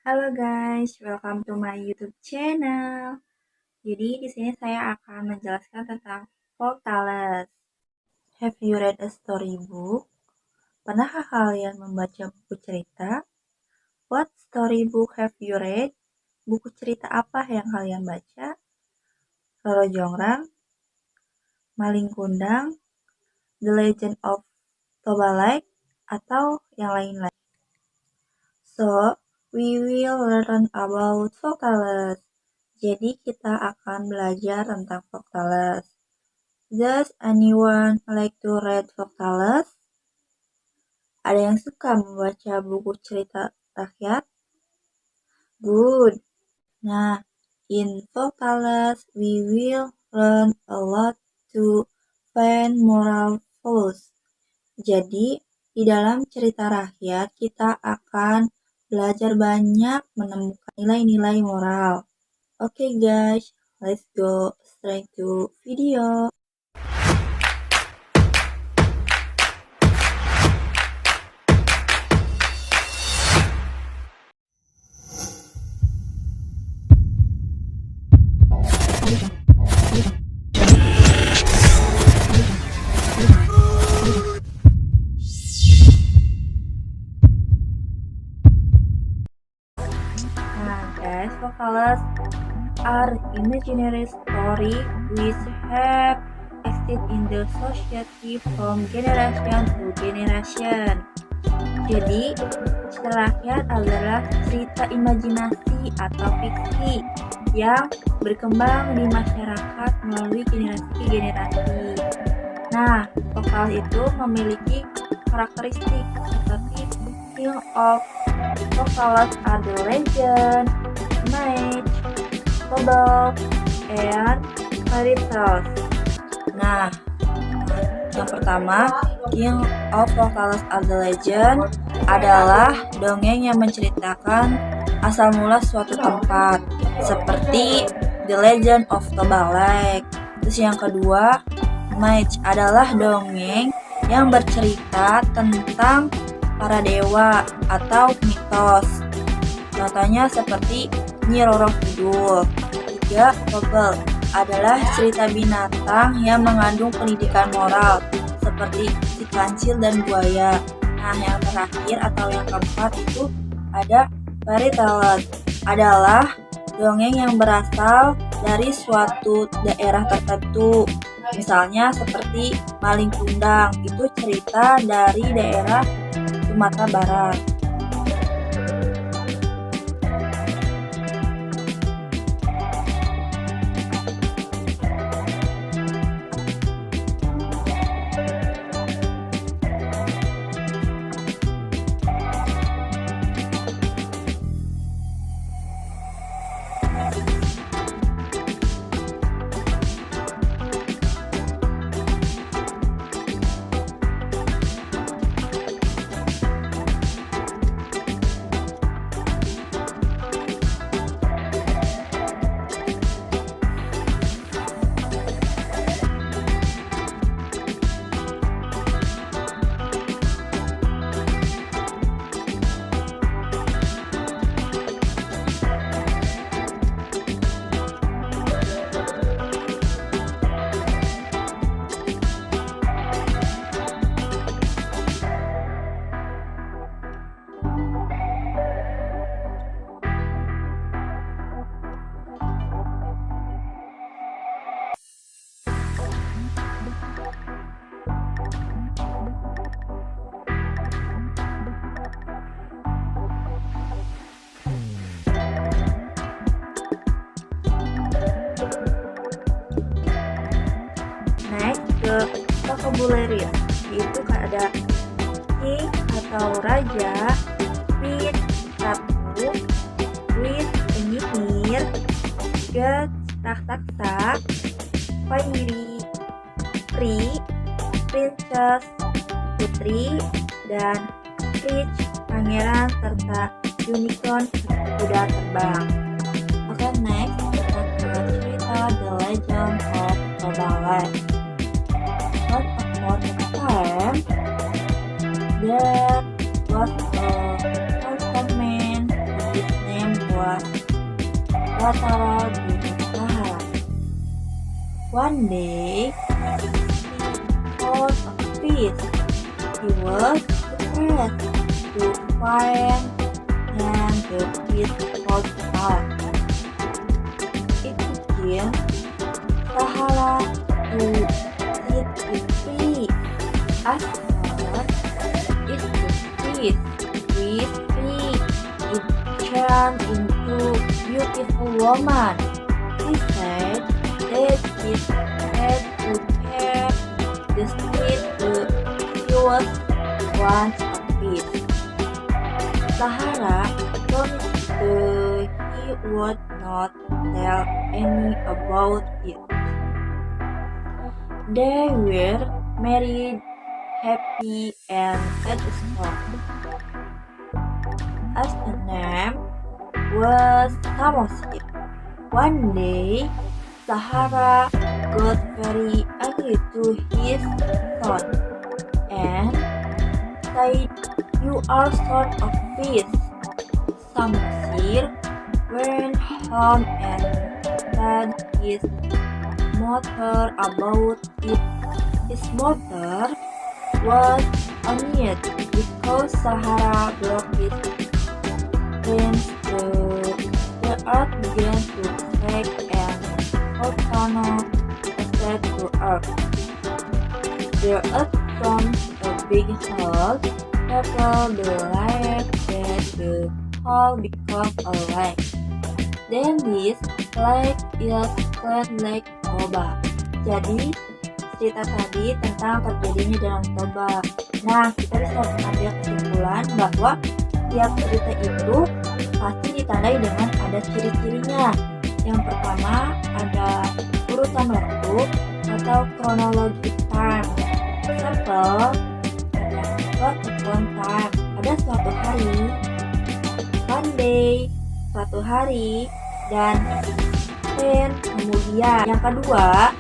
Halo guys, welcome to my YouTube channel. Jadi di sini saya akan menjelaskan tentang folk tales. Have you read a storybook? Pernahkah kalian membaca buku cerita? What storybook have you read? Buku cerita apa yang kalian baca? Roro Jongrang, Malin Kundang, The Legend of Tobalek, atau yang lain-lain. So, we will learn about folk tales. Jadi kita akan belajar tentang folk tales. Does anyone like to read folk tales? Ada yang suka membaca buku cerita rakyat? Good. Nah, in folk tales we will learn a lot to find moral values. Jadi, di dalam cerita rakyat kita akan belajar banyak menemukan nilai-nilai moral. Okay guys, let's go straight to video. Nah guys, folk tales are imaginary story which have existed in the society from generation to generation. Jadi, cerita rakyat adalah cerita imajinasi atau fiksi yang berkembang di masyarakat melalui generasi ke generasi. Nah, folk tales itu memiliki karakteristik seperti theme of folk tales are the legend, myth, fable, and fairy tales. Nah, yang pertama, King of Folk Tales are the Legend adalah dongeng yang menceritakan asal mula suatu tempat, seperti The Legend of Tobalek. Terus yang kedua, Myth adalah dongeng yang bercerita tentang para dewa atau mitos. Contohnya seperti Nyi Roro Kidul. Ketiga, Fable adalah cerita binatang yang mengandung pendidikan moral seperti si kancil dan buaya. Nah, yang terakhir atau yang keempat itu ada fairy tale, adalah dongeng yang berasal dari suatu daerah tertentu. Misalnya seperti Malin Kundang, itu cerita dari daerah Sumatera Barat. Next ke vocabulary, yaitu ada king atau raja, queen ratu, queen penyihir, god raksasa, fairy, free, princess putri, dan prince pangeran, serta unicorn kuda terbang. Oke, next kita ke cerita The Legend of Tobalek. Once upon a time, there was a handsome man with name Batara Gunung Sahara. One day, he found a fish. He was surprised to find and the fish was dark. It became Sahara to set it free. As first, it the fish with free. It turned into beautiful woman. He said that it had to have the street the fewest once a piece. Sahara promised he would not tell any about it. They were married, happy, and satisfied. As the name was Samosir. One day, Sahara got very angry to his son and said, "You are son of fish." Samosir went home and told his mother about it. His mother was annoyed because Sahara broke his dreams. The earth began to shake and volcano started to earth. The earth formed a big hole. People believed that the hole became a lake. Then this lake is called Lake Toba. Jadi cerita tadi tentang terjadinya Danau Toba. Nah, kita bisa mengambil kesimpulan bahwa tiap cerita itu pasti ditandai dengan ada ciri-cirinya. Yang pertama ada urutan waktu atau kronologi time. Example, ada what upon time, ada suatu hari, one day, suatu hari, dan then kemudian. Yang kedua,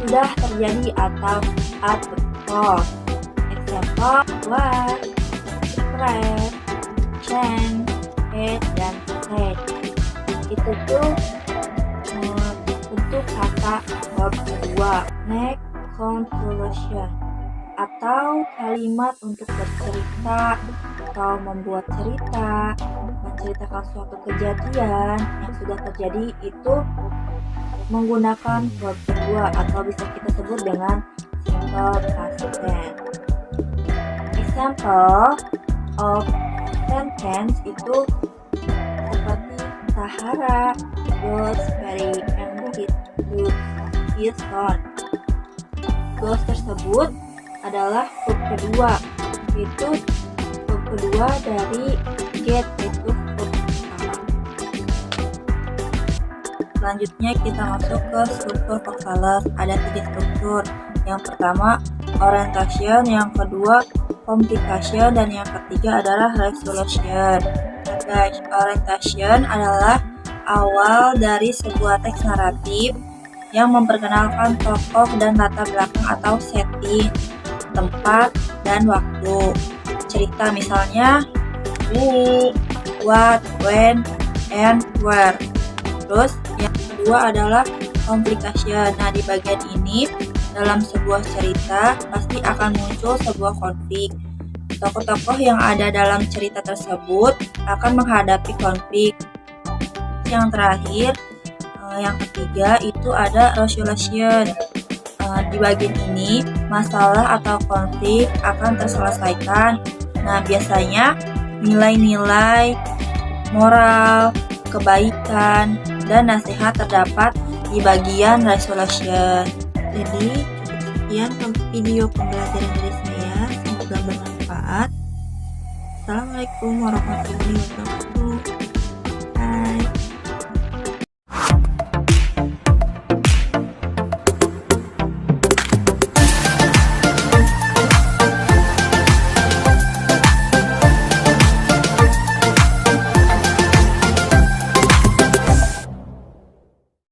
sudah terjadi atau at the cause. Example, what, express, change, head, dan said. Itu tuh bentuk kata verb kedua. Next, conclusion atau kalimat untuk bercerita atau membuat cerita, menceritakan suatu kejadian yang sudah terjadi itu menggunakan verb kedua atau bisa kita sebut dengan simple past tense. Example of sentence itu seperti Sahara was very angry to his son. Goes tersebut adalah verb kedua, itu verb kedua dari get, itu verb pertama. Selanjutnya kita masuk ke struktur vokalis. Ada 3 struktur. Yang pertama orientation, yang kedua complication, dan yang ketiga adalah resolution. Guys, orientation adalah awal dari sebuah teks naratif yang memperkenalkan tokoh dan latar belakang atau setting, tempat, dan waktu. Cerita misalnya who, what, when, and where. Terus yang kedua adalah complication. Nah, di bagian ini dalam sebuah cerita pasti akan muncul sebuah konflik. Tokoh-tokoh yang ada dalam cerita tersebut akan menghadapi konflik. Yang terakhir, yang ketiga itu ada resolution. Di bagian ini masalah atau konflik akan terselesaikan. Nah, biasanya nilai-nilai moral, kebaikan, dan nasihat terdapat di bagian resolution. Jadi cukup sekian video pembelajaran dari saya, semoga bermanfaat. Assalamualaikum warahmatullahi wabarakatuh.